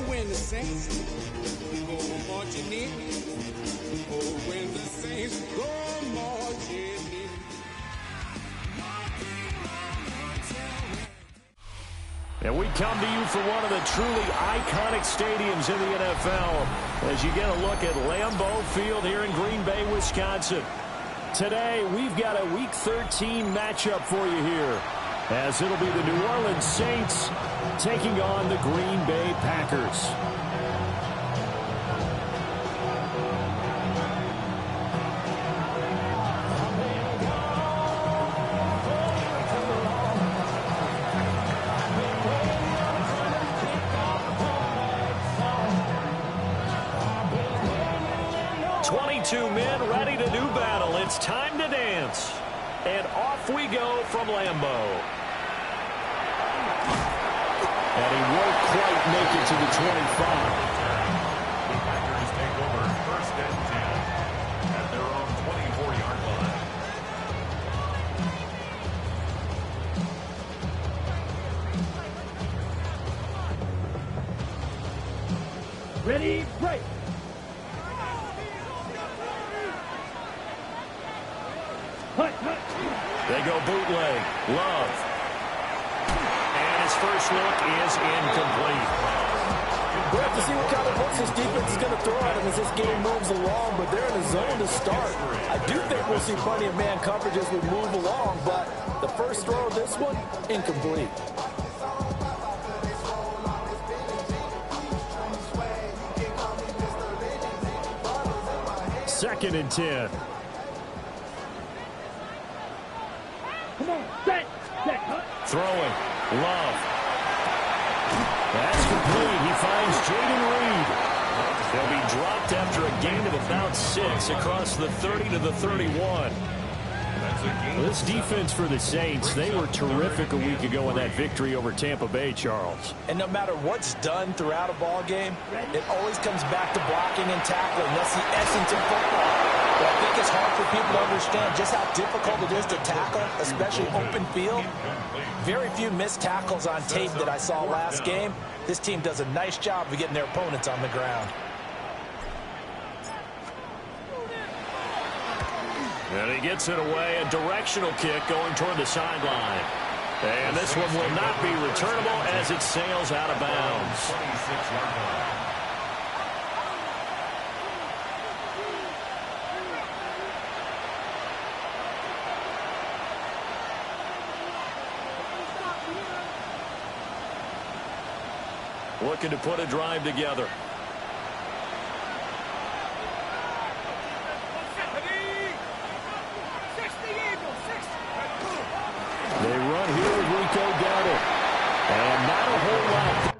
when the saints go marching in. Oh, when the saints go marching in. And we come to you from one of the truly iconic stadiums in the NFL as you get a look at Lambeau Field here in Green Bay, Wisconsin. Today, we've got a Week 13 matchup for you here, as it'll be the New Orleans Saints taking on the Green Bay Packers. Men ready to do battle. It's time to dance. And off we go from Lambeau. And he won't quite make it to the 25. The Packers take over first and 10 at their own 24-yard line. Ready, break. They go bootleg. Love. And his first look is incomplete. We'll have to see what kind of looks this defense is going to throw at him as this game moves along, but they're in the zone to start. I do think we'll see plenty of man coverage as we move along, but the first throw of this one, incomplete. Second and 10. Throwing. Love. That's complete. He finds Jaden Reed. They'll be dropped after a gain of about 6 across the 30 to the 31. This defense for the Saints, they were terrific a week ago in that victory over Tampa Bay, Charles. And no matter what's done throughout a ball game, it always comes back to blocking and tackling. That's the essence of football. But I think it's hard for people to understand just how difficult it is to tackle, especially open field. Very few missed tackles on tape that I saw last game. This team does a nice job of getting their opponents on the ground. And he gets it away, a directional kick going toward the sideline. And this one will not be returnable as it sails out of bounds. Looking to put a drive together. They run here with Rico Dowdle. And not a whole lot.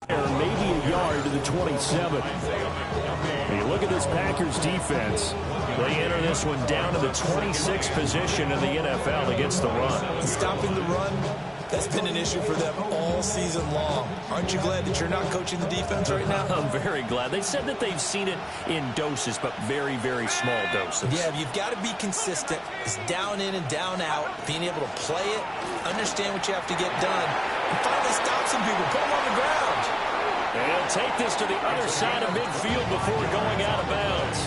Maybe a yard to the 27. When you look at this Packers defense, they enter this one down to the 26th position in the NFL against the run. Stopping the run, that's been an issue for them all season long. Aren't you glad that you're not coaching the defense right now? I'm very glad. They said that they've seen it in doses, but very, very small doses. Yeah, you've got to be consistent. It's down in and down out, being able to play it, understand what you have to get done, and finally stop some people, put them on the ground. And he'll take this to the other side of midfield before going out of bounds.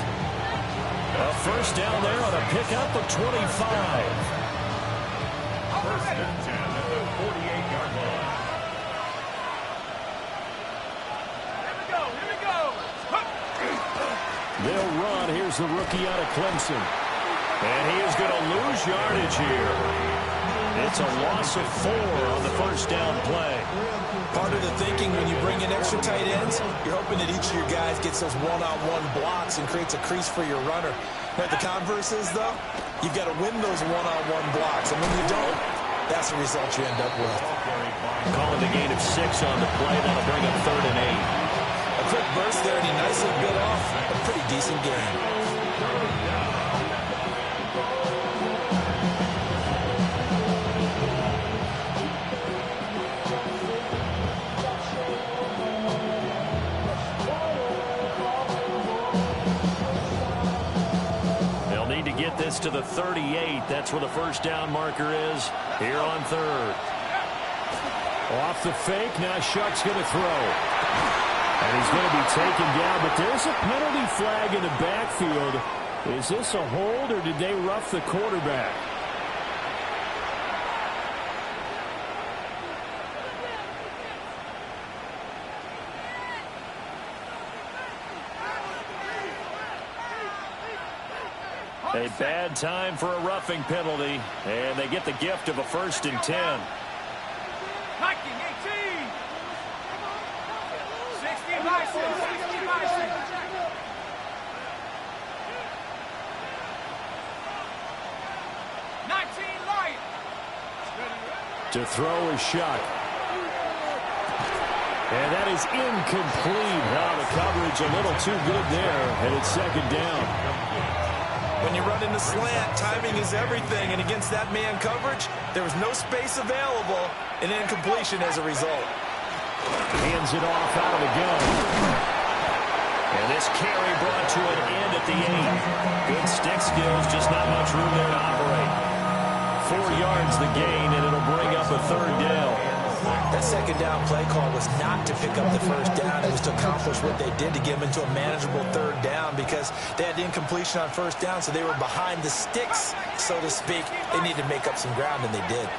A first down there on a pickup of 25. First and 10 at the 48-yard line. Here we go. They'll run. Here's the rookie out of Clemson. And he is going to lose yardage here. It's a loss of 4 on the first down play. Part of the thinking when you bring in extra tight ends, you're hoping that each of your guys gets those one-on-one blocks and creates a crease for your runner. But the converse is, though, you've got to win those one-on-one blocks. And when you don't, that's the result you end up with. Calling the gain of 6 on the play. That'll bring up 3rd and 8. A quick burst there, and he nicely bit off a pretty decent gain. Get this to the 38. That's where the first down marker is here on 3rd. Off the fake. Now Shuck's going to throw. And he's going to be taken down. But there's a penalty flag in the backfield. Is this a hold or did they rough the quarterback? A bad time for a roughing penalty, and they get the gift of a 1st and 10. 19, 18. 60 license, 60 license. 19 light. To throw is Shuck. And that is incomplete. Now the coverage a little too good there, and it's 2nd down. When you run into slant, timing is everything, and against that man coverage, there was no space available, and incompletion as a result. Hands it off out of the gun. And this carry brought to an end at the 8. Good stick skills, just not much room there to operate. 4 yards the gain, and it'll bring up a 3rd down. That 2nd down play call was not to pick up the 1st down. It was to accomplish what they did to get them into a manageable 3rd down because they had incompletion on 1st down, so they were behind the sticks, so to speak. They needed to make up some ground, and they did.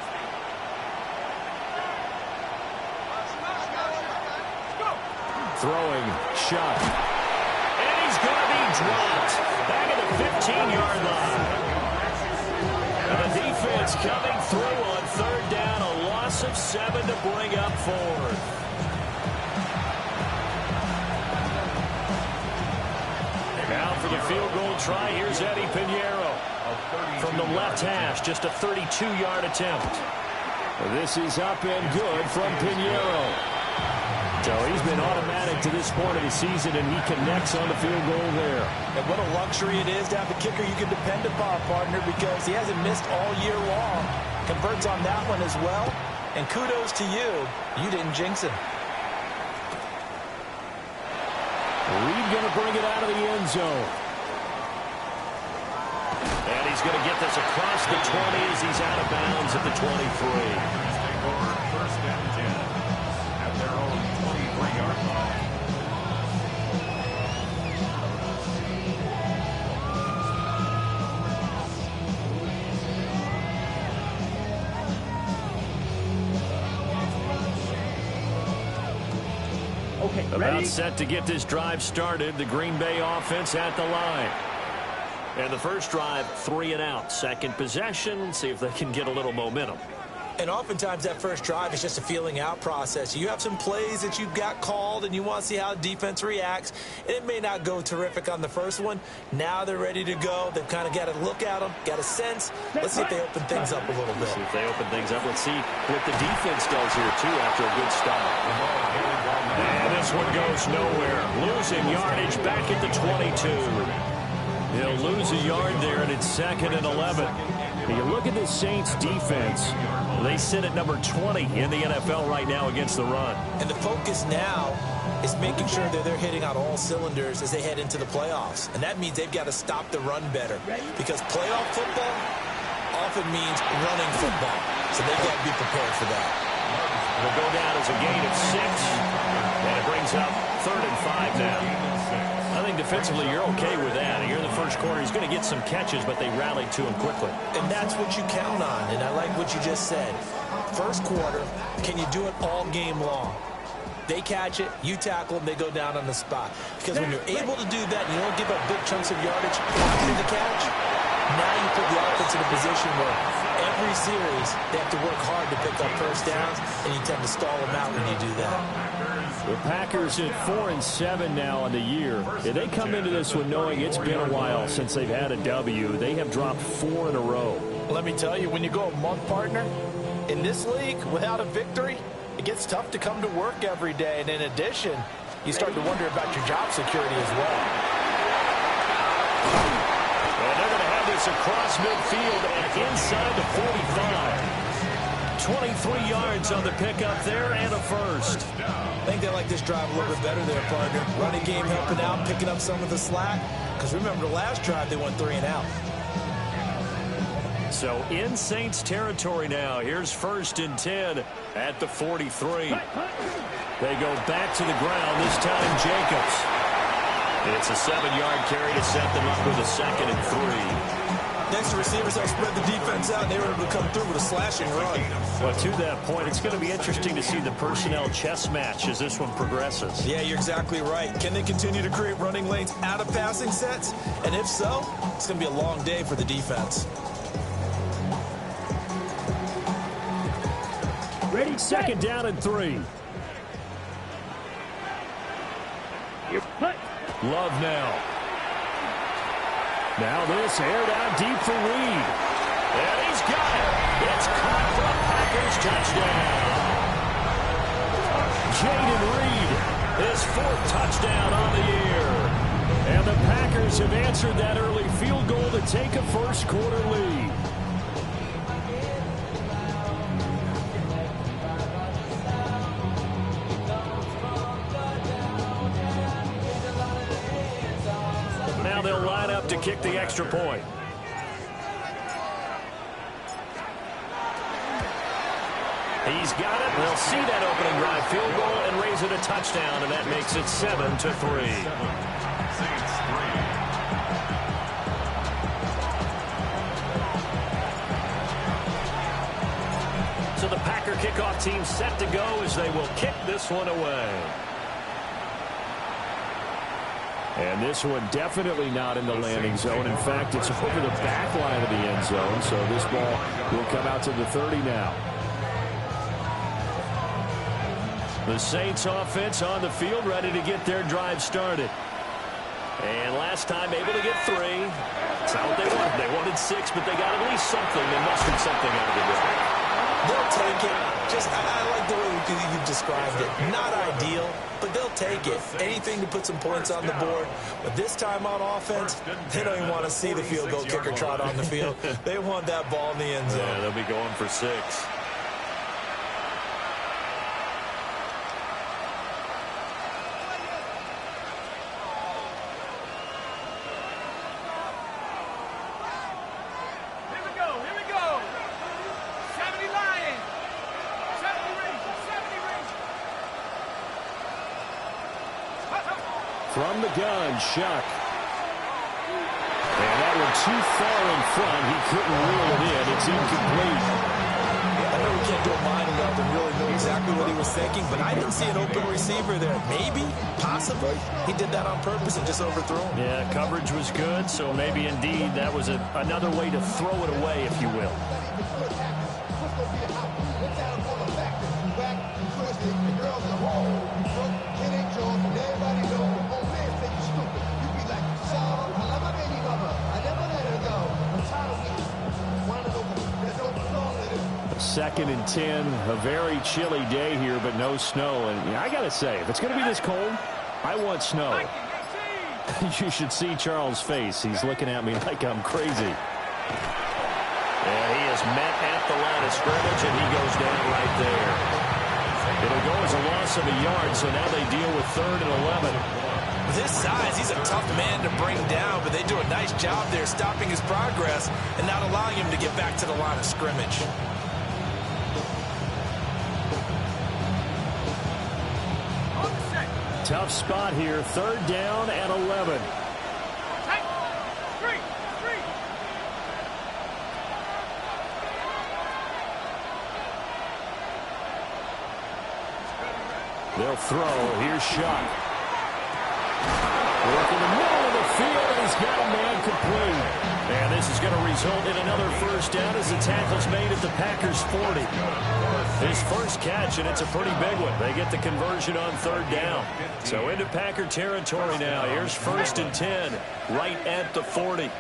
Throwing, Shuck. And he's going to be dropped back at the 15-yard line. And the defense coming through on 3rd down, a loss of 7 to bring up 4th. Now for the field goal try, here's Eddie Pinheiro. From the left hash, just a 32-yard attempt. This is up and good from Pinheiro. So he's been automatic to this point of the season, and he connects on the field goal there. And what a luxury it is to have a kicker you can depend upon, partner, because he hasn't missed all year long. Converts on that one as well. And kudos to you. You didn't jinx him. Reed going to bring it out of the end zone. And he's going to get this across the 20 as he's out of bounds at the 23. Take over 1st and 10 at their own 23-yard line. Okay, about set to get this drive started. The Green Bay offense at the line. And the first drive, 3 and out. Second possession, see if they can get a little momentum. And oftentimes that first drive is just a feeling out process. You have some plays that you've got called and you want to see how the defense reacts. And it may not go terrific on the first one. Now they're ready to go. They've kind of got to look at them, got a sense. Let's see if they open things up a little bit. See if they open things up. Let's see what the defense does here, too, after a good start. And this one goes nowhere. Losing yardage back at the 22. He'll lose a yard there, and it's 2nd and 11. You look at this Saints defense. They sit at number 20 in the NFL right now against the run. And the focus now is making sure that they're hitting on all cylinders as they head into the playoffs. And that means they've got to stop the run better. Because playoff football often means running football. So they've got to be prepared for that. It'll go down as a gain of 6. And it brings up 3rd and 5 now. I think defensively you're okay with that. Here in the first quarter, he's going to get some catches, but they rallied to him quickly. And that's what you count on, and I like what you just said. First quarter, can you do it all game long? They catch it, you tackle them, they go down on the spot. Because when you're able to do that and you don't give up big chunks of yardage after the catch, now you put the offense in a position where every series they have to work hard to pick up first downs, and you tend to stall them out when you do that. The Packers at 4-7 now on the year. They come into this one knowing it's been a while since they've had a W. They have dropped 4 in a row. Let me tell you, when you go a month, partner, In this league, without a victory, it gets tough to come to work every day. And in addition, you start to wonder about your job security as well. And they're going to have this across midfield and inside the 45. 23 yards on the pickup there and a first. I think they like this drive a little bit better there, partner. Running game helping out, picking up some of the slack. Because remember, the last drive, they went 3 and out. So in Saints territory now. Here's 1st and 10 at the 43. They go back to the ground, this time Jacobs. It's a 7-yard carry to set them up with a 2nd and 3. Next, the receivers help spread the defense out, and they were able to come through with a slashing run. Well, to that point, it's going to be interesting to see the personnel chess match as this one progresses. Yeah, you're exactly right. Can they continue to create running lanes out of passing sets? And if so, it's going to be a long day for the defense. Ready, 2nd down and 3. Love now. Now this aired out deep for Reed. And he's got it. It's caught for a Packers touchdown. Jaden Reed, his 4th touchdown on the year. And the Packers have answered that early field goal to take a first-quarter lead. Now they'll line up to kick the extra point. He's got it. They'll see that opening drive field goal and raise it a touchdown, and that makes it 7-3. So the Packer kickoff team set to go as they will kick this one away. And this one definitely not in the landing zone. In fact, it's over the back line of the end zone. So this ball will come out to the 30 now. The Saints offense on the field, ready to get their drive started. And last time able to get 3. That's not what they wanted. They wanted 6, but they got at least something. They mustered something out of the drive. They'll take it. I like the way you've described it. Not ideal, but they'll take it. Anything to put some points on the board. But this time on offense, they don't even want to see the field goal kicker trot on the field. They want that ball in the end zone. Yeah, they'll be going for 6. From the gun, Shuck. And that one too far in front. He couldn't reel it in. It's incomplete. I know we can't do a mind enough and really know exactly what he was thinking, but I didn't see an open receiver there. Maybe, possibly, he did that on purpose and just overthrew him. Yeah, coverage was good, so maybe indeed that was another way to throw it away, if you will. Second and 10, a very chilly day here, but no snow. And I got to say, if it's going to be this cold, I want snow. You should see Charles' face. He's looking at me like I'm crazy. And he is met at the line of scrimmage, and he goes down right there. It'll go as a loss of a yard, so now they deal with 3rd and 11. With his size, he's a tough man to bring down, but they do a nice job there stopping his progress and not allowing him to get back to the line of scrimmage. Tough spot here, 3rd down and 11. They'll throw. Here's Shuck. Work in the middle of the field, and he's got a man complete. And this is going to result in another 1st down as the tackle's made at the Packers' 40. His first catch, and it's a pretty big one. They get the conversion on 3rd down. So into Packer territory now. Here's 1st and 10, right at the 40.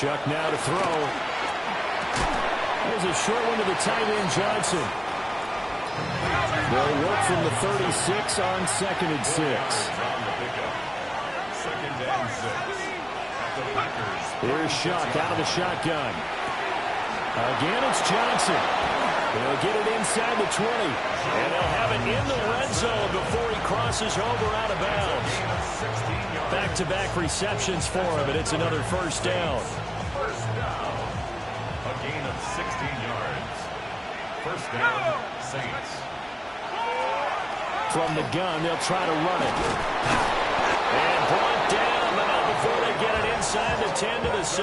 Chuck now to throw. There's a short one to the tight end, Johnson. They'll work from the 36 on 2nd and 6. Here's Shuck out of the shotgun. Again, it's Johnson. They'll get it inside the 20. And they'll have it in the red zone before he crosses over out of bounds. Back-to-back receptions for him, and it's another first down. First down. A gain of 16 yards. First down, Saints. From the gun, they'll try to run it. And brought down, but not before they get it inside the 10 to the 7.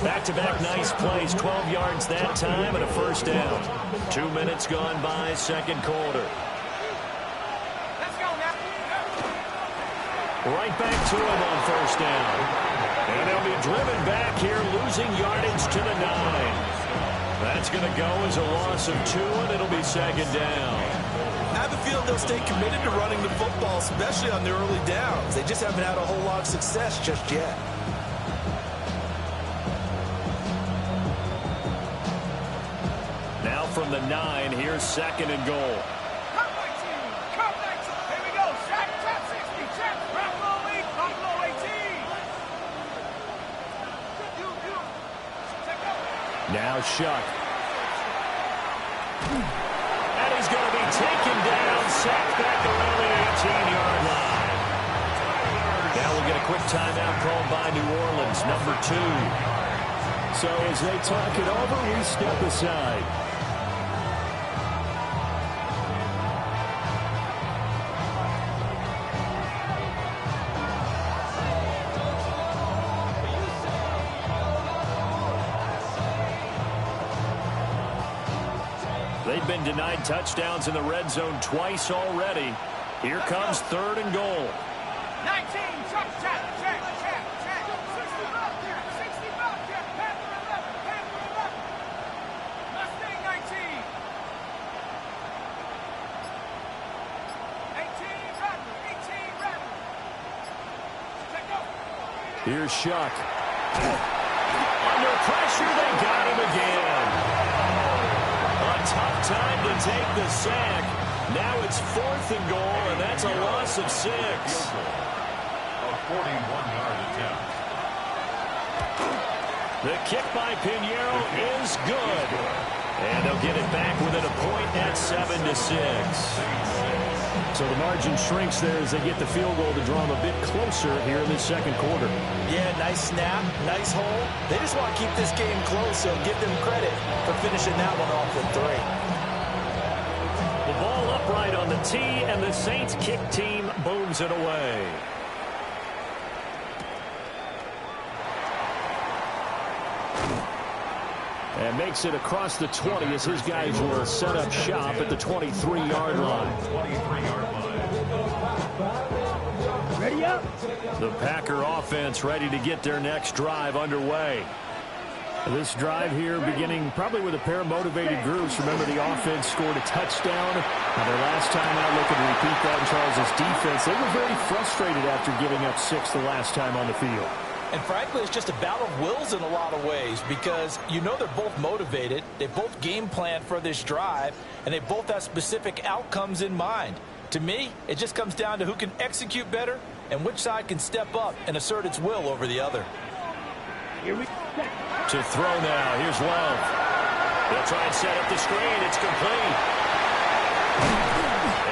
Back-to-back nice plays, 12 yards that time and a first down. 2 minutes gone by, second quarter. Right back to him on first down. And they'll be driven back here, losing yardage to the 9. That's going to go as a loss of 2, and it'll be second down. I have a feeling they'll stay committed to running the football, especially on the early downs. They just haven't had a whole lot of success just yet. Now from the 9, here's 2nd and goal. Now Shuck. And he's going to be taken down, sacked back around the 18-yard line. Now we'll get a quick timeout called by New Orleans, number 2. So as they talk it over, we step aside. They've been denied touchdowns in the red zone twice already. Here comes 3rd and goal. 19, check, check, check, check, check. 60 back there, 60 back there. Panther 11, Panther 11. Mustang 19. 18 Rattler, 18 Rattler. Check out. Here's Shuck. Under pressure, they got him again. Tough time to take the sack. Now it's 4th and goal, and that's a loss of 6. A 41-yard attempt. The kick by Pinheiro is good. And they'll get it back within a point at 7-6. So the margin shrinks there as they get the field goal to draw them a bit closer here in the second quarter. Yeah, nice snap, nice hole. They just want to keep this game close, so give them credit for finishing that one off with 3. The ball upright on the tee, and the Saints kick team booms it away. And makes it across the 20 as his guys will set up shop at the 23-yard line. 23-yard line. Ready up. The Packer offense ready to get their next drive underway. This drive here beginning probably with a pair of motivated groups. Remember, the offense scored a touchdown. Now their last time out, looking to repeat that in Charles' defense. They were very frustrated after giving up 6 the last time on the field. And frankly, it's just a battle of wills in a lot of ways because you know they're both motivated. They both game planned for this drive, and they both have specific outcomes in mind. To me, it just comes down to who can execute better and which side can step up and assert its will over the other. Here we go. To throw now. Here's Love. They'll try and set up the screen. It's complete.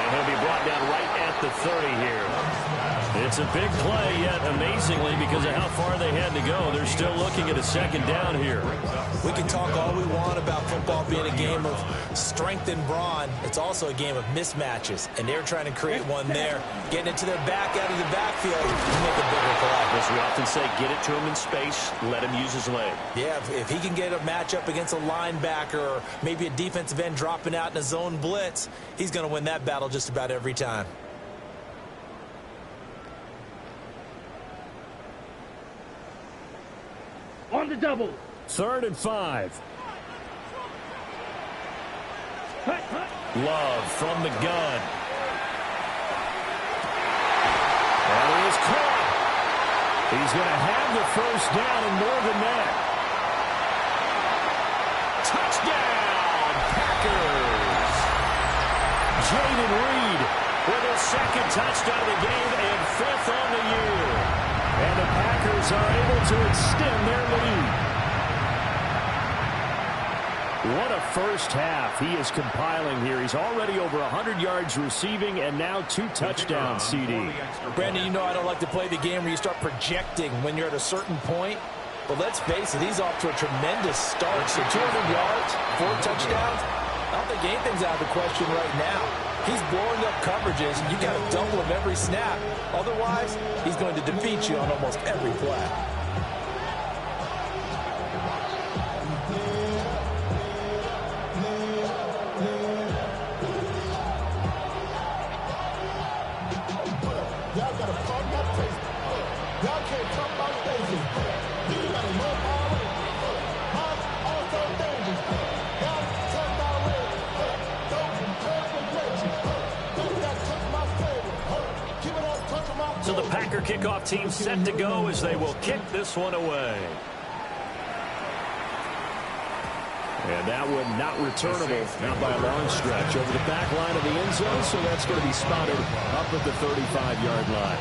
And he'll be brought down right at the 30 here. It's a big play, yet amazingly, because of how far they had to go, they're still looking at a second down here. We can talk all we want about football being a game of strength and brawn. It's also a game of mismatches, and they're trying to create one there. Getting it to their back out of the backfield to make a bigger play. As we often say, get it to him in space, let him use his leg. Yeah, if he can get a matchup against a linebacker or maybe a defensive end dropping out in a zone blitz, he's going to win that battle just about every time. On the double. 3rd and 5. Love from the gun. And he is caught. He's going to have the first down and more than that. Touchdown, Packers! Jaden Reed with his second touchdown of the game and fifth on the year. And the Packers are able to extend their lead. What a first half he is compiling here. He's already over 100 yards receiving and now 2 touchdowns, CD. Brandon, you know I don't like to play the game where you start projecting when you're at a certain point. But let's face it, he's off to a tremendous start. So 200 yards, 4 touchdowns. I don't think anything's out of the question right now. He's blowing up coverages. You got to double him every snap. Otherwise, he's going to defeat you on almost every play. So the Packer kickoff team set to go as they will kick this one away. And that one not returnable, not by a long stretch, over the back line of the end zone, so that's going to be spotted up at the 35-yard line.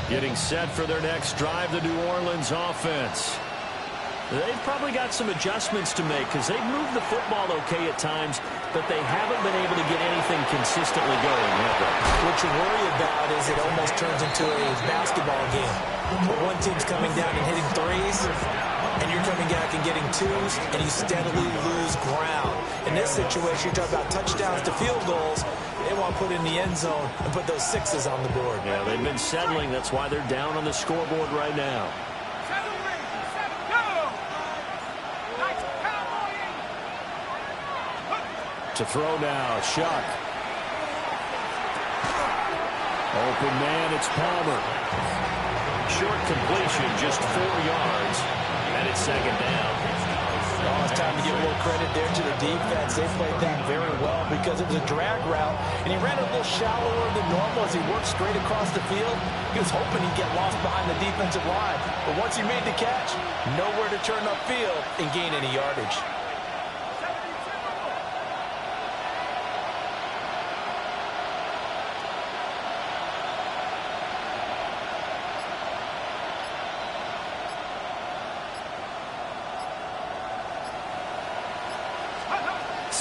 Getting set for their next drive, the New Orleans offense. They've probably got some adjustments to make because they've moved the football okay at times, but they haven't been able to get anything consistently going, have they? What you worry about is it almost turns into a basketball game. Where one team's coming down and hitting threes, and you're coming back and getting twos, and you steadily lose ground. In this situation, you're talking about touchdowns to field goals. They want to put in the end zone and put those sixes on the board. Yeah, they've been settling. That's why they're down on the scoreboard right now. To throw now, Shuck. Open man, it's Palmer. Short completion, just 4 yards, and it's second down. Oh, it's time to give a little credit there to the defense. They played that very well because it was a drag route, and he ran a little shallower than normal as he worked straight across the field. He was hoping he'd get lost behind the defensive line, but once he made the catch, nowhere to turn upfield and gain any yardage.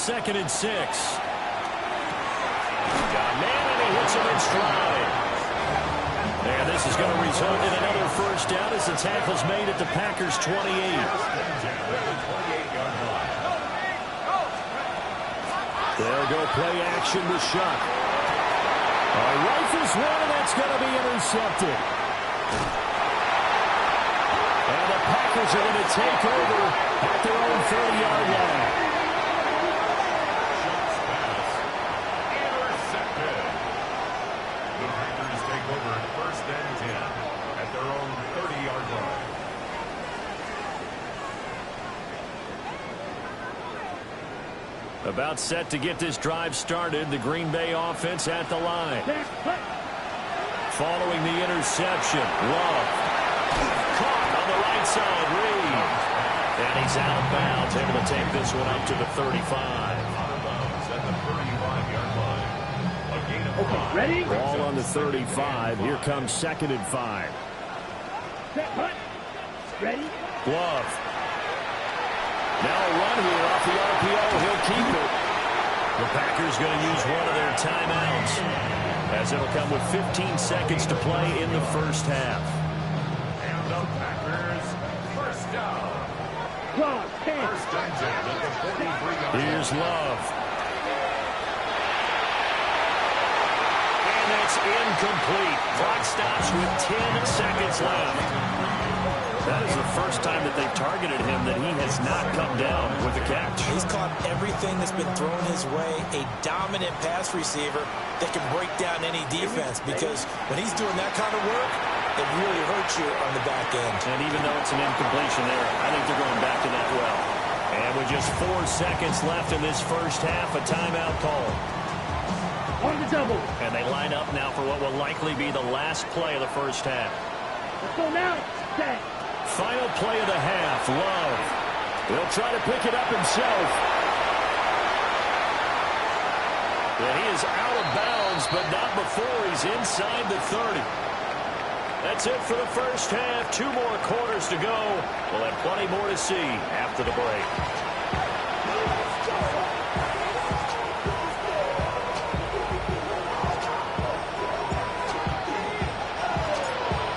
Second and 6. Got a man, and he hits him in stride. And this is going to result in another first down as the tackle's made at the Packers' 28. There go play action with Shuck. Rifles one, and that's going to be intercepted. And the Packers are going to take over at their own 30-yard line. About set to get this drive started. The Green Bay offense at the line. Following the interception, Love. Caught on the right side, Reed. And he's out of bounds, able to take this one up to the 35. Okay, ready? Ball on the 35. Here comes 2nd and 5. Ready? Love. Now a run here off the RPO. He'll keep it. The Packers going to use one of their timeouts as it'll come with 15 seconds to play in the first half. And the Packers first down. First and 10 at the 43-yard line. Here's Love. And that's incomplete. Clock stops with 10 seconds left. That is the first time that they've targeted him that he has not come down with a catch. He's caught everything that's been thrown his way. A dominant pass receiver that can break down any defense, because when he's doing that kind of work, it really hurts you on the back end. And even though it's an incompletion there, I think they're going back to that well. And And with just 4 seconds left in this first half, a timeout call. On the double. And they line up now for what will likely be the last play of the first half. Let's go now. Set. Final play of the half, Love. He'll try to pick it up himself. And he is out of bounds, but not before he's inside the 30. That's it for the first half. 2 more quarters to go. We'll have plenty more to see after the break.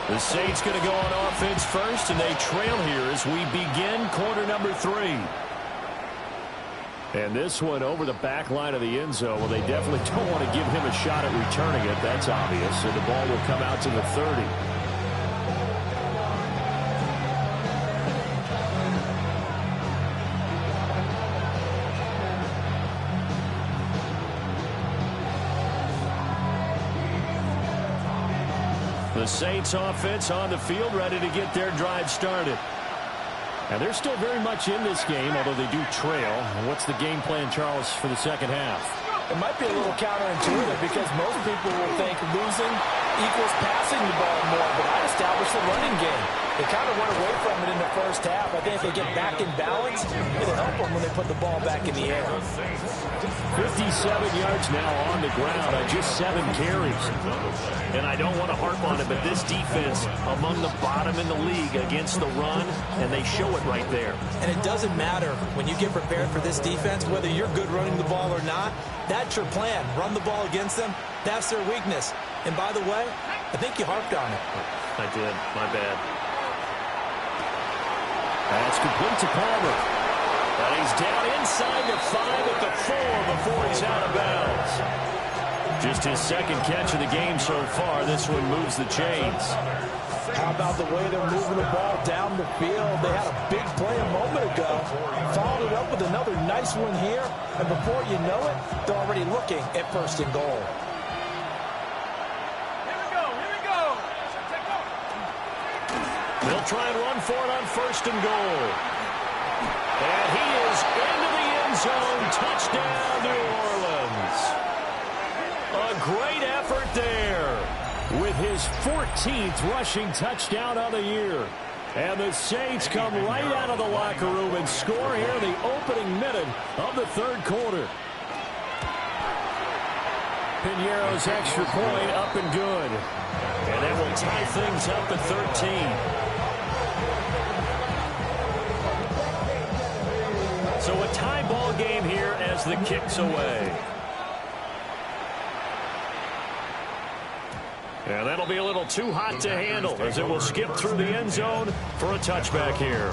The Saints going to go on offense first, and they trail here as we begin quarter number 3. And this one over the back line of the end zone. Well, they definitely don't want to give him a shot at returning it. That's obvious. So the ball will come out to the 30. The Saints offense on the field, ready to get their drive started. And they're still very much in this game, although they do trail. What's the game plan, Charles, for the second half? It might be a little counterintuitive because most people will think losing equals passing the ball more, but I established the running game. They kind of went away from it in the first half. I think if they get back in balance, it'll help them when they put the ball back in the air. 57 yards now on the ground on just 7 carries. And I don't want to harp on it, but this defense among the bottom in the league against the run, and they show it right there. And it doesn't matter when you get prepared for this defense, whether you're good running the ball or not, that's your plan. Run the ball against them. That's their weakness. And by the way, I think you harped on it. I did. My bad. That's complete to Palmer. And he's down inside the 5 at the 4 before he's out of bounds. Just his second catch of the game so far. This one moves the chains. How about the way they're moving the ball down the field? They had a big play a moment ago. Followed it up with another nice one here. And before you know it, they're already looking at first and goal. They'll try and run for it on first and goal. And he is into the end zone. Touchdown, New Orleans. A great effort there with his 14th rushing touchdown of the year. And the Saints come right out of the locker room and score here in the opening minute of the third quarter. Piñeiro's extra point up and good. And that will tie things up at 13. So a tie ball game here as the kick's away. And that'll be a little too hot to handle as it will skip through the end zone for a touchback here.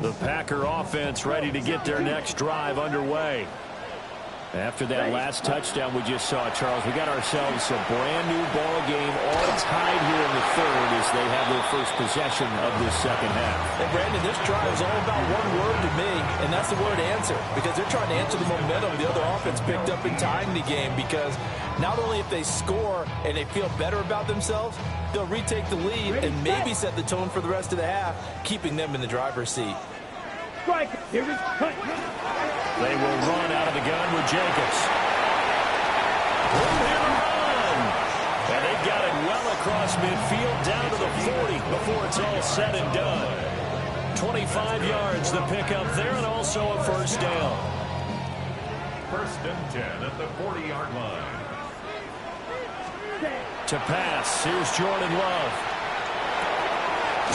The Packer offense ready to get their next drive underway. After that last touchdown we just saw, Charles, we got ourselves a brand-new ball game all tied here in the third as they have their first possession of this second half. And, Brandon, this drive is all about one word to me, and that's the word answer, because they're trying to answer the momentum the other offense picked up in tying the game, because not only if they score and they feel better about themselves, they'll retake the lead and maybe set the tone for the rest of the half, keeping them in the driver's seat. Strike. Here is cut. They will run out of the gun with Jacobs. Room here to run. And they've got it well across midfield down to the 40 before it's all said and done. 25 yards the pickup there and also a first down. First and 10 at the 40-yard line. To pass, here's Jordan Love.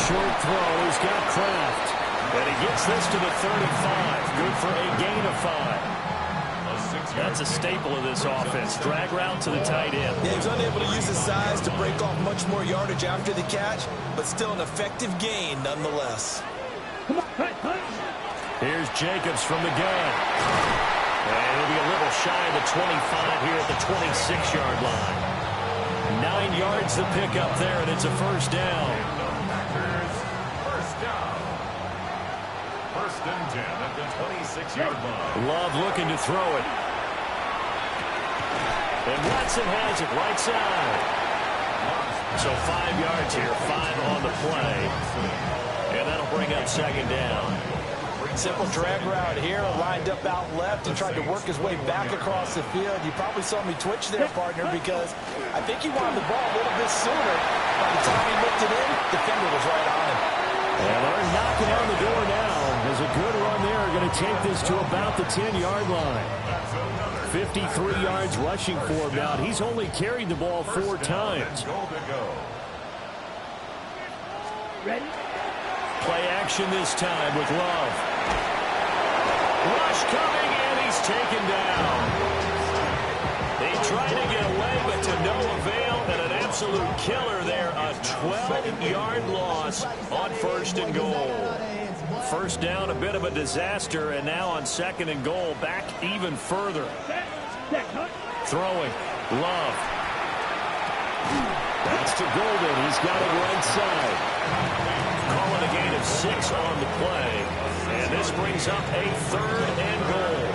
Short throw, he's got Kraft. And he gets this to the 35. Good for a gain of 5. That's a staple of this offense. Drag route to the tight end. Yeah, he was unable to use his size to break off much more yardage after the catch, but still an effective gain nonetheless. Here's Jacobs from the gun. And it'll be a little shy of the 25 here at the 26-yard line. 9 yards the pickup there, and it's a first down. and 10 at the 26-yard line. Love looking to throw it. And Watson has it right side. So 5 yards here, 5 on the play. And that'll bring up second down. Simple drag route here, lined up out left and tried to work his way back across the field. You probably saw me twitch there, partner, because I think he wanted the ball a little bit sooner. By the time he looked it in, the defender was right on him. And they're knocking on the door now. There's a good run there. Going to take this to about the 10-yard line. 53 yards rushing for him now. He's only carried the ball 4 times. Ready? Play action this time with Love. Rush coming, and he's taken down. He tried to get away, but to no avail, and an absolute killer there. A 12-yard loss on 1st and goal. First down, a bit of a disaster, and now on 2nd and goal, back even further. Throwing, Love. That's to Golden. He's got it right side. Calling a gain of 6 on the play. And this brings up a 3rd and goal.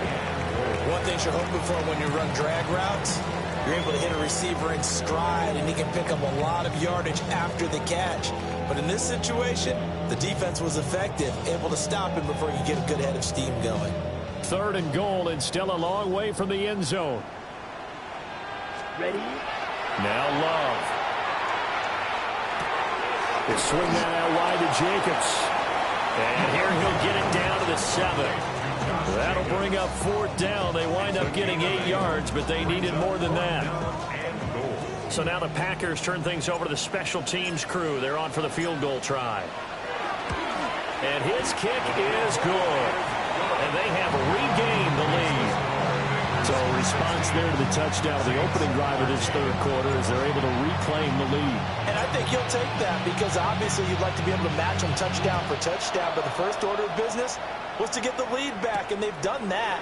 One thing you're hoping for when you run drag routes, you're able to hit a receiver in stride, and he can pick up a lot of yardage after the catch. But in this situation, the defense was effective, able to stop him before he could get a good head of steam going. 3rd and goal, and still a long way from the end zone. Ready? Now Love. They swing that out wide to Jacobs. And here he'll get it down to the 7. That'll bring up 4th down. They wind up getting 8 yards, but they needed more than that. So now the Packers turn things over to the special teams crew. They're on for the field goal try. And his kick is good. And they have regained the lead. So a response there to the touchdown, the opening drive of this 3rd quarter, as they're able to reclaim the lead. And I think you'll take that because obviously you'd like to be able to match them touchdown for touchdown, but the first order of business was to get the lead back, and they've done that.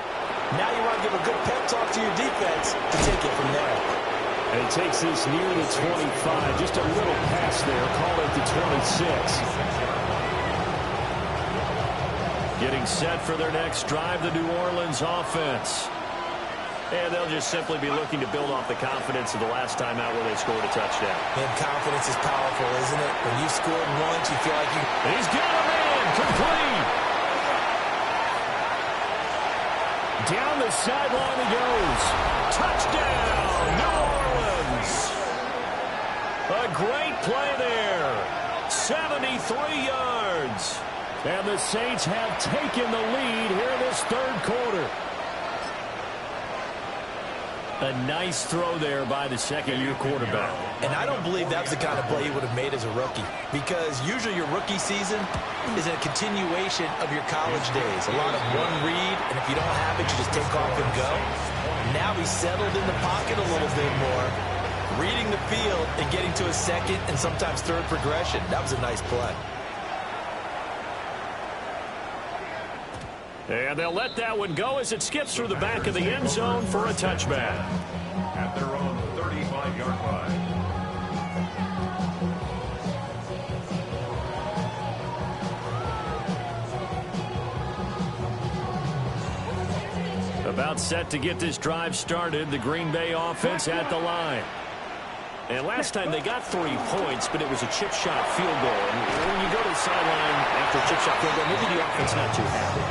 Now you want to give a good pep talk to your defense to take it from there. And it takes this near the 25, just a little pass there, call it the 26. Getting set for their next drive, the New Orleans offense. And they'll just simply be looking to build off the confidence of the last time out where they scored a touchdown. And confidence is powerful, isn't it? When you scored once, you feel like you... He's got a man, complete. Down the sideline he goes. Touchdown, New Orleans. A great play there. 73 yards. And the Saints have taken the lead here in this 3rd quarter. A nice throw there by the second-year quarterback. And I don't believe that's the kind of play he would have made as a rookie, because usually your rookie season is a continuation of your college days. A lot of one read, and if you don't have it, you just take off and go. Now he's settled in the pocket a little bit more, reading the field and getting to a 2nd and sometimes 3rd progression. That was a nice play. And they'll let that one go as it skips through the back of the end zone for a touchback. At their own 35-yard line. About set to get this drive started, the Green Bay offense at the line. And last time they got 3 points, but it was a chip shot field goal. And when you go to the sideline after a chip shot field goal, maybe the offense not too happy.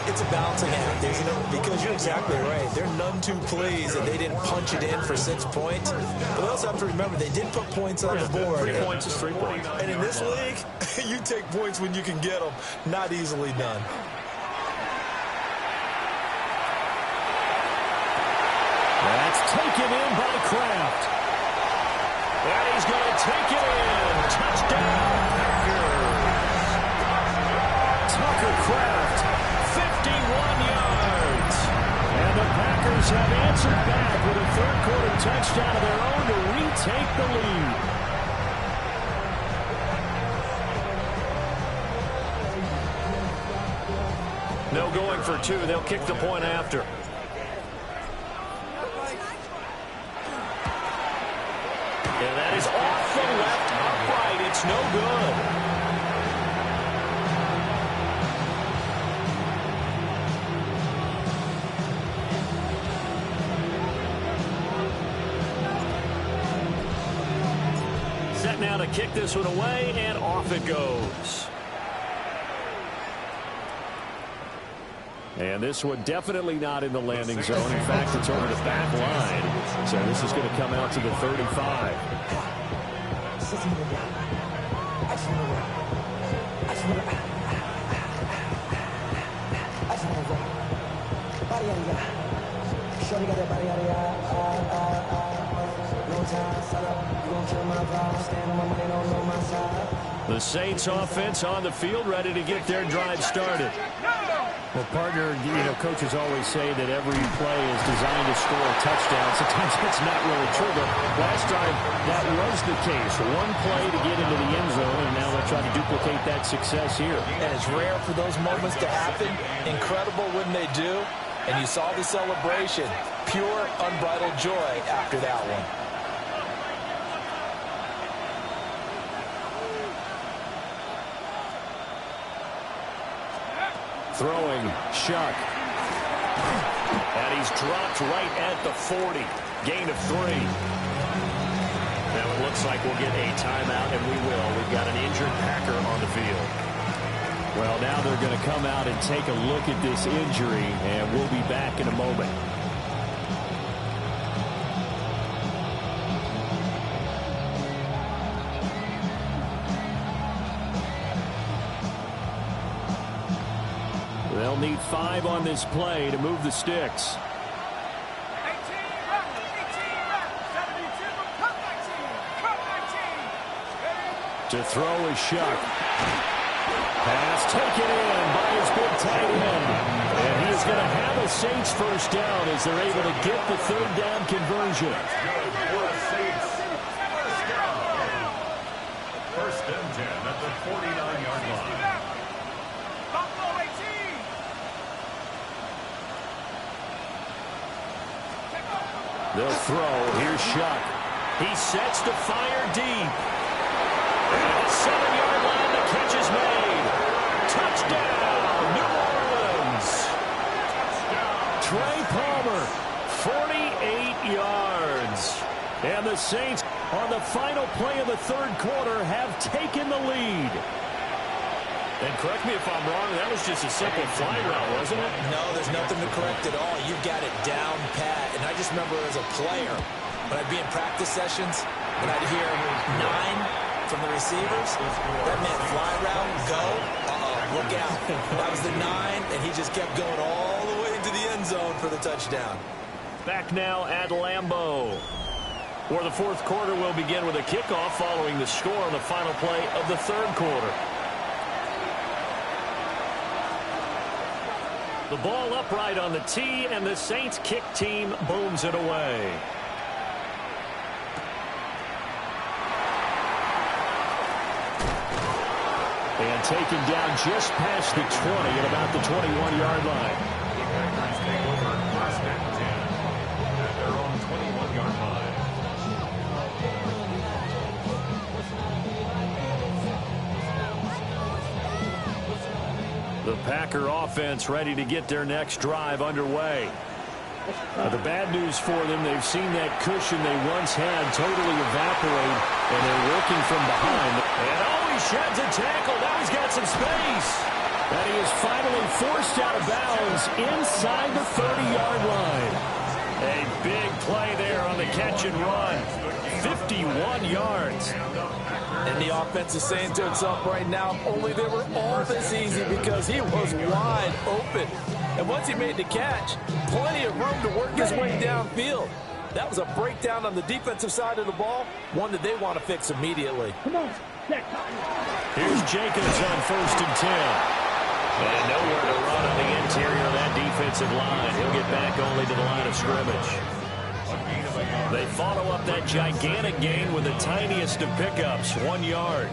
It's a balancing act, isn't it? Because you're exactly right. They're none too pleased that they didn't punch it in for 6 points. But we also have to remember they did put points on the board. 3 points is 3 points. And in this league, you take points when you can get them. Not easily done. That's taken in by Kraft. And he's going to take it in. Touchdown, Packers. Tucker Kraft, 51 yards. And the Packers have answered back with a 3rd quarter touchdown of their own to retake the lead. No going for 2. They'll kick the point after. And that is off the left upright. It's no good. kick this one away, and off it goes. And this one definitely not in the landing zone. In fact, it's over the back line. So this is going to come out to the 35. The Saints offense on the field, ready to get their drive started. Well, partner, coaches always say that every play is designed to score a touchdown. Sometimes it's not really true, but last time that was the case. One play to get into the end zone, and now they're trying to duplicate that success here. And it's rare for those moments to happen. Incredible when they do. And you saw the celebration. Pure, unbridled joy after that one. Throwing, Shuck. And he's dropped right at the 40. Gain of 3. Now it looks like we'll get a timeout, and we will. We've got an injured Packer on the field. Well, now they're going to come out and take a look at this injury, and we'll be back in a moment. They'll need 5 on this play to move the sticks. 18 left, 18 left, 72, cut 19, cut 19. To throw is Shuck. Pass taken in by his big tight end. And he is going to have a Saints first down as they're able to get the 3rd down conversion. First and 10 at the 49-yard line. They'll throw. Here's Shuck. He sets to fire deep. And the 7-yard line, the catch is made. Touchdown, New Orleans. Trey Palmer, 48 yards. And the Saints, on the final play of the 3rd quarter, have taken the lead. And correct me if I'm wrong, that was just a simple fly route, wasn't it? No, there's nothing to correct at all. You've got it down pat. And I just remember as a player, when I'd be in practice sessions, when I'd hear 9 from the receivers, that meant fly route, go, look out. That was the 9, and he just kept going all the way into the end zone for the touchdown. Back now at Lambeau, where the 4th quarter will begin with a kickoff following the score on the final play of the 3rd quarter. The ball upright on the tee, and the Saints kick team booms it away. And taken down just past the 20 at about the 21-yard line. The Packers take over first and 10 at their own 21-yard line. The Packer offense ready to get their next drive underway. The bad news for them, they've seen that cushion they once had totally evaporate, and they're working from behind. And he sheds a tackle. Now he's got some space. And he is finally forced out of bounds inside the 30-yard line. A big play there on the catch and run. 51 yards. And the offense is saying to itself right now, only they were all this easy because he was wide open. And once he made the catch, plenty of room to work his way downfield. That was a breakdown on the defensive side of the ball, one that they want to fix immediately. Come on. Here's Jacobs on 1st and 10. And nowhere to run on the interior of that defensive line. He'll get back only to the line of scrimmage. They follow up that gigantic gain with the tiniest of pickups, 1 yard.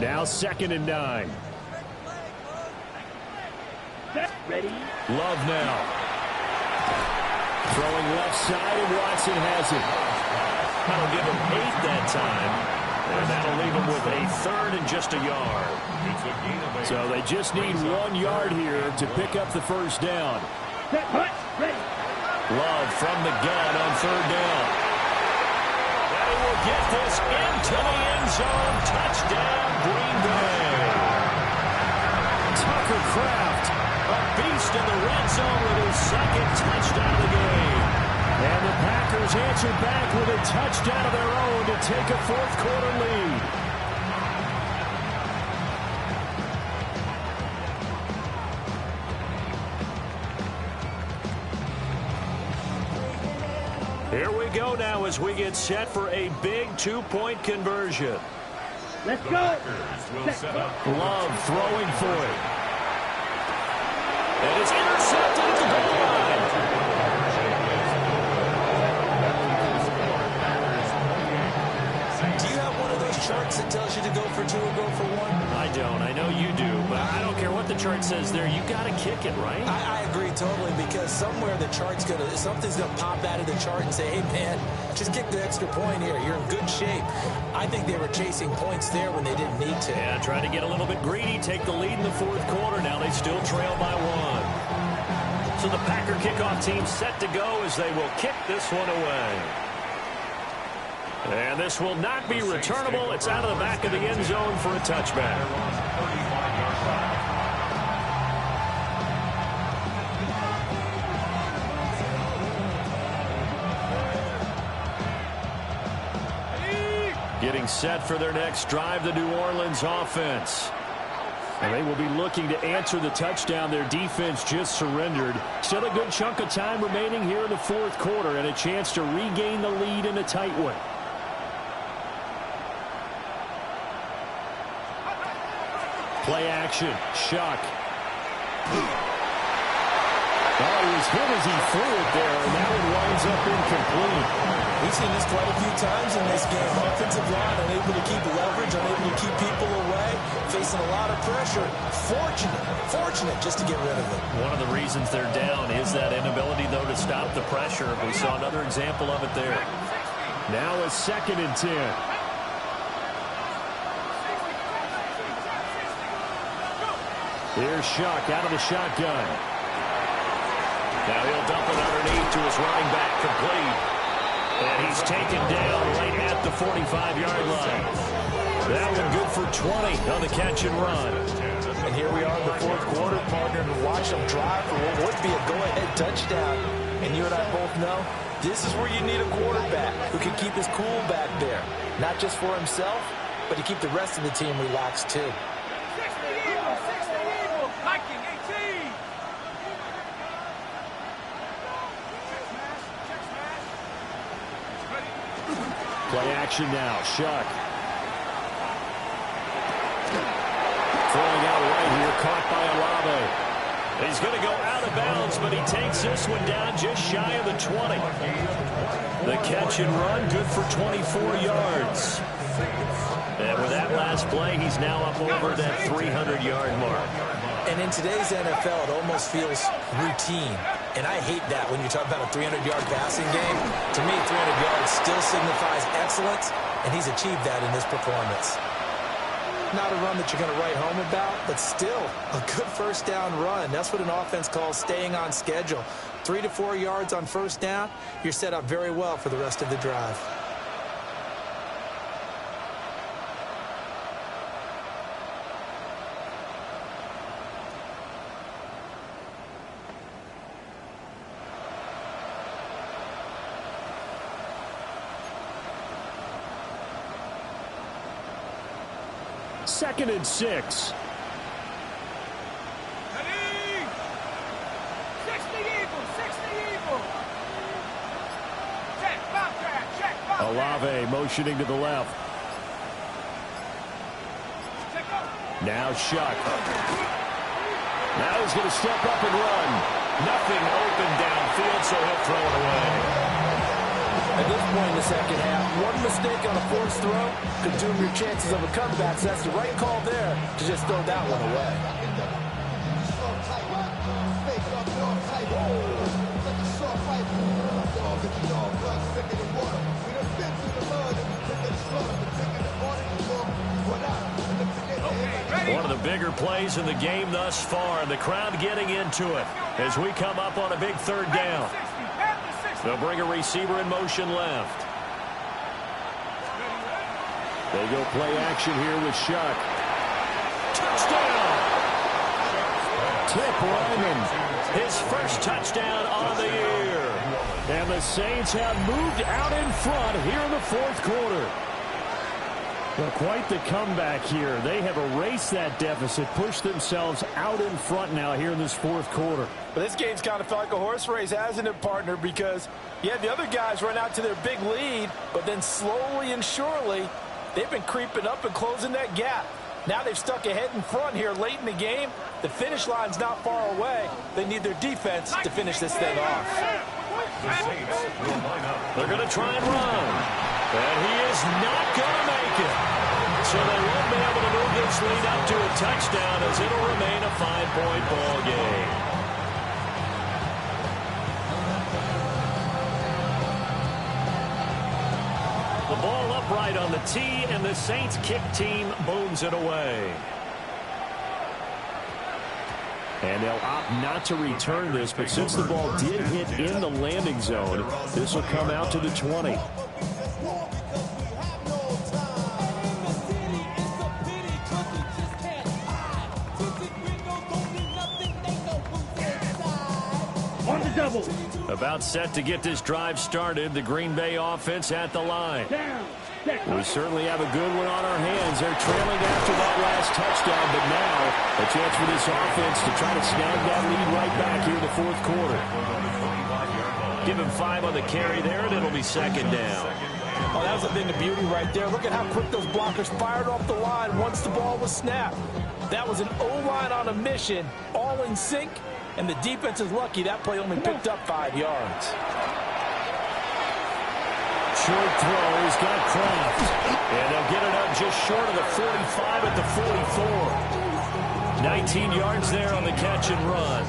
Now 2nd and 9. Ready? Love now. Throwing left side, and Watson has it. That'll give him 8 that time. And that'll leave him with a 3rd and just a yard. So they just need 1 yard here to pick up the first down. Love from the gun on third down. And he will get this into the end zone. Touchdown, Green Bay. Tucker Kraft, a beast in the red zone with his second touchdown of the game. And the Packers answered back with a touchdown of their own to take a fourth-quarter lead. Here we go now as we get set for a big two-point conversion. Let's go. Love throwing for it. And it's intercepted at the goal line. Do you have one of those charts that tells you to go for two or go for one? I don't. I know you do, but I don't care what the chart says there. You got to kick it, right? I agree totally, because somewhere the chart's something's gonna pop out of the chart and say, hey man, just kick the extra point here. You're in good shape. I think they were chasing points there when they didn't need to. Yeah, trying to get a little bit greedy, take the lead in the fourth quarter. Now they still trail by one. So the Packer kickoff team set to go as they will kick this one away. And this will not be returnable. It's out of the back of the end zone for a touchback. Getting set for their next drive, the New Orleans offense. And they will be looking to answer the touchdown their defense just surrendered. Still a good chunk of time remaining here in the fourth quarter and a chance to regain the lead in a tight one. Play action. Shuck. Oh, he was hit as he threw it there, and that one winds up incomplete. We've seen this quite a few times in this game. Offensive line unable to keep leverage, unable to keep people away, facing a lot of pressure. Fortunate just to get rid of it. One of the reasons they're down is that inability, though, to stop the pressure. We saw another example of it there. Now a 2nd and 10. Here's Shuck out of the shotgun. Now he'll dump it underneath to his running back, complete. And he's taken down right at the 45-yard line. That one good for 20 on the catch and run. And here we are in the fourth quarter, partner, to watch them drive for what would be a go-ahead touchdown. And you and I both know this is where you need a quarterback who can keep his cool back there. Not just for himself, but to keep the rest of the team relaxed too. Play action now. Shuck. Throwing out right here, caught by Olave. He's going to go out of bounds, but he takes this one down just shy of the 20. The catch and run, good for 24 yards. And with that last play, he's now up over that 300-yard mark. And in today's NFL, it almost feels routine. And I hate that when you talk about a 300-yard passing game. To me, 300 yards still signifies excellence, and he's achieved that in this performance. Not a run that you're going to write home about, but still a good first down run. That's what an offense calls staying on schedule. 3 to 4 yards on first down, you're set up very well for the rest of the drive. Second and 6. Olave motioning to the left. Now Shuck. Now he's going to step up and run. Nothing open downfield, so he'll throw it away. At this point in the second half, one mistake on a forced throw could doom your chances of a comeback. So that's the right call there to just throw that one away. One of the bigger plays in the game thus far, and the crowd getting into it as we come up on a big third down. They'll bring a receiver in motion left. They go play action here with Shuck. Touchdown! Tip Ryman, his first touchdown on the year. And the Saints have moved out in front here in the fourth quarter. Well, quite the comeback here. They have erased that deficit, pushed themselves out in front now here in this fourth quarter. But this game's kind of felt like a horse race, hasn't it, partner? Because, yeah, the other guys run out to their big lead, but then slowly and surely, they've been creeping up and closing that gap. Now they've stuck ahead in front here late in the game. The finish line's not far away. They need their defense to finish this thing off. They're going to try and run. And he is not going to make it. So they won't be able to move this lead up to a touchdown as it'll remain a 5-point ball game. The ball upright on the tee, and the Saints kick team booms it away. And they'll opt not to return this, but since the ball did hit in the landing zone, this will come out to the 20. About set to get this drive started. The Green Bay offense at the line. We certainly have a good one on our hands. They're trailing after that last touchdown, but now a chance for this offense to try to snag that lead right back here in the fourth quarter. Give him 5 on the carry there, and it'll be second down. Oh, that was a thing of beauty right there. Look at how quick those blockers fired off the line once the ball was snapped. That was an O-line on a mission, all in sync. And the defense is lucky that play only picked up 5 yards. Short throw. He's got Kraft. And they'll get it up just short of the 45 at the 44. 19 yards there on the catch and run.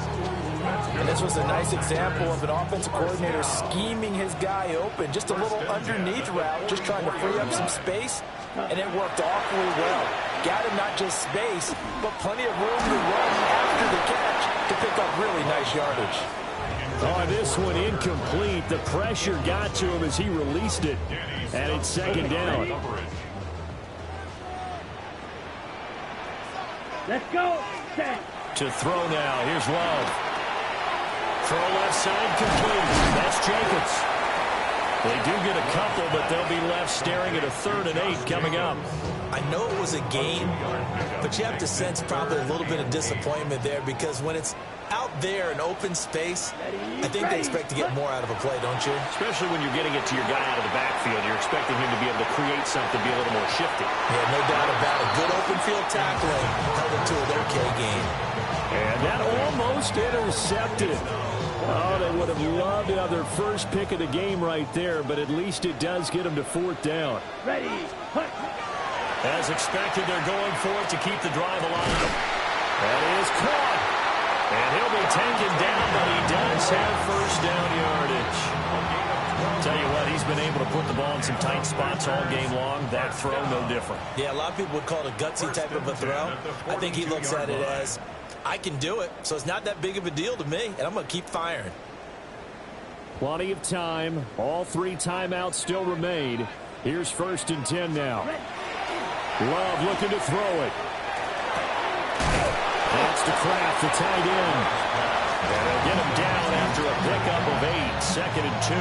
And this was a nice example of an offensive coordinator scheming his guy open. Just a little underneath route, just trying to free up some space. And it worked awfully well. Got him not just space, but plenty of room to run after the catch to pick up really nice yardage. Oh, this one incomplete. The pressure got to him as he released it. And it's second down. Let's go. To throw now. Here's Love. Throw left side complete. That's Jacobs. They do get a couple, but they'll be left staring at a 3rd and 8 coming up. I know it was a game, but you have to sense probably a little bit of disappointment there because when it's out there in open space, I think they expect to get more out of a play, don't you? Especially when you're getting it to your guy out of the backfield. You're expecting him to be able to create something, be a little more shifty. Yeah, no doubt about it. Good open field tackling held it to their K game. And that almost intercepted. Oh, they would have loved to have their first pick of the game right there, but at least it does get them to 4th down. Ready. Punt. As expected, they're going for it to keep the drive alive. That is caught. And he'll be taken down, but he does have first down yardage. Tell you what, he's been able to put the ball in some tight spots all game long. That throw, no different. Yeah, a lot of people would call it a gutsy type of a throw. I think he looks at it as, I can do it, so it's not that big of a deal to me, and I'm going to keep firing. Plenty of time. All 3 timeouts still remain. Here's 1st and 10 now. Love looking to throw it. That's to Kraft, the tight end. And they'll get him down after a pickup of 8. 2nd and 2.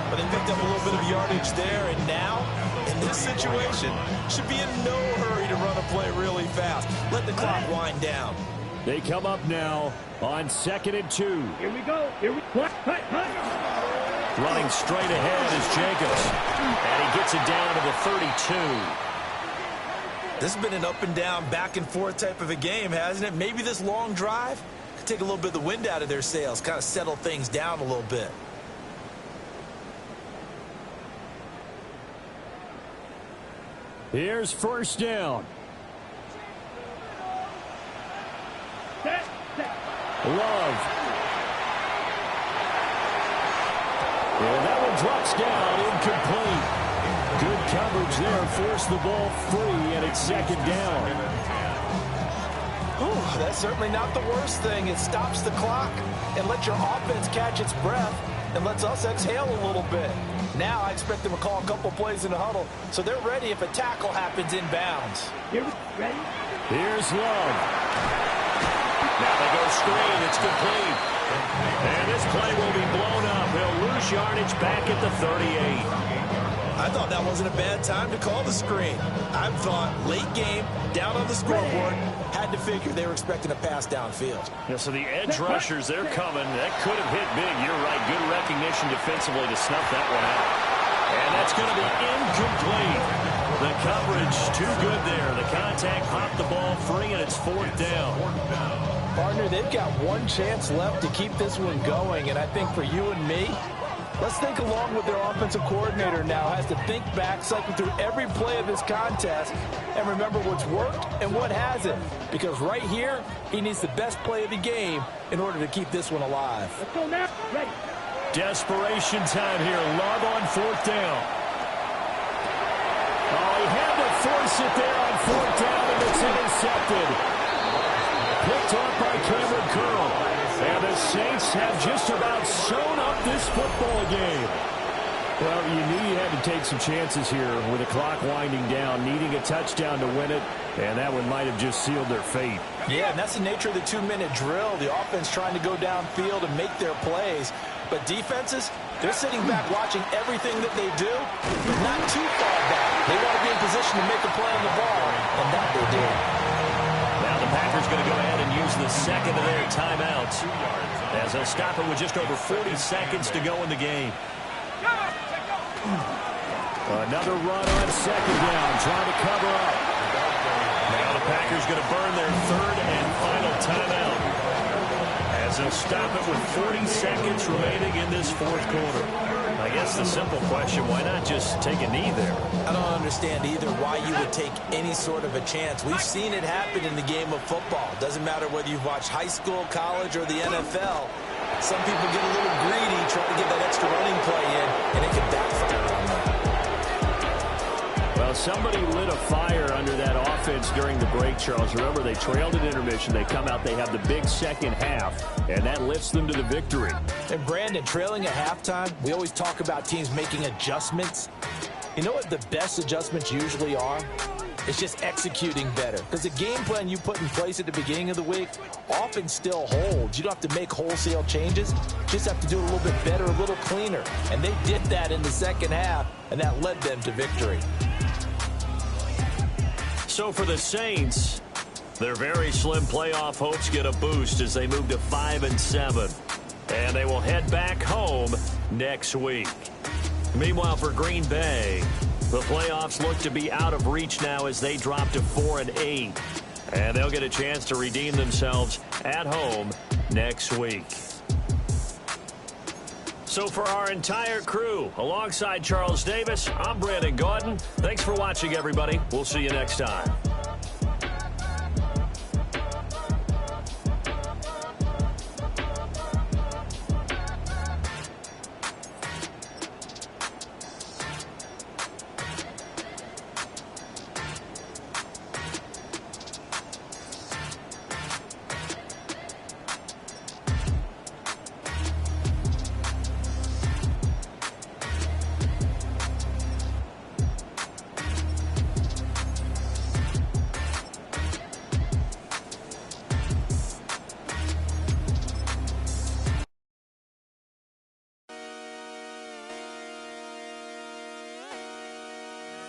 But they picked up a little bit of yardage there, and now, in this situation, should be in no hurry to run a play really fast. Let the clock wind down. They come up now on 2nd and 2. Here we go. Here we go. Running straight ahead is Jacobs. And he gets it down to the 32. This has been an up and down, back and forth type of a game, hasn't it? Maybe this long drive could take a little bit of the wind out of their sails, kind of settle things down a little bit. Here's 1st down. Love. And that one drops down, incomplete. Good coverage there, forced the ball free, and it's 2nd down. Ooh, that's certainly not the worst thing. It stops the clock and lets your offense catch its breath. and lets us exhale a little bit. Now I expect them to call a couple plays in the huddle, so they're ready if a tackle happens inbounds. Here's Love. Now they go screen. It's complete. And this play will be blown up. He'll lose yardage back at the 38. I thought that wasn't a bad time to call the screen. I thought late game, down on the scoreboard, had to figure they were expecting a pass downfield. Yeah, so the edge rushers, they're coming. That could have hit big. You're right. Good recognition defensively to snuff that one out. And that's going to be incomplete. The coverage too good there. The contact popped the ball free, and it's fourth down. Partner, they've got one chance left to keep this one going, and I think for you and me, let's think along with their offensive coordinator now has to think back, cycle through every play of this contest, and remember what's worked and what hasn't. Because right here, he needs the best play of the game in order to keep this one alive. Let's go now. Ready. Desperation time here. Love on fourth down. Oh, he had to force it there on fourth down, and it's intercepted. Picked off by Cameron Curl. And the Saints have just about sewn up this football game. Well, you knew you had to take some chances here with the clock winding down, needing a touchdown to win it, and that one might have just sealed their fate. Yeah, and that's the nature of the 2-minute drill. The offense trying to go downfield and make their plays. But defenses, they're sitting back watching everything that they do, but not too far back. They want to be in position to make a play on the ball, and that they did. Now the Packers going to go ahead and use the second of their timeouts as they'll stop it with just over 40 seconds to go in the game. Another run on second down, trying to cover up. Now the Packers going to burn their third and final timeout as they'll stop it with 40 seconds remaining in this fourth quarter. I guess the simple question, why not just take a knee there? I don't understand either why you would take any sort of a chance. We've seen it happen in the game of football. Doesn't matter whether you've watched high school, college, or the NFL. Some people get a little greedy, try to get that extra running play in, and it can backfire on them. Well, somebody lit a fire under that offense during the break, Charles. Remember, they trailed at intermission. They come out, they have the big second half, and that lifts them to the victory. And, Brandon, trailing at halftime, we always talk about teams making adjustments. You know what the best adjustments usually are? It's just executing better. Because the game plan you put in place at the beginning of the week often still holds. You don't have to make wholesale changes. Just have to do it a little bit better, a little cleaner. And they did that in the second half, and that led them to victory. So for the Saints, their very slim playoff hopes get a boost as they move to 5-7. And they will head back home next week. Meanwhile, for Green Bay, the playoffs look to be out of reach now as they drop to 4-8. And they'll get a chance to redeem themselves at home next week. So for our entire crew, alongside Charles Davis, I'm Brandon Gaudin. Thanks for watching, everybody. We'll see you next time.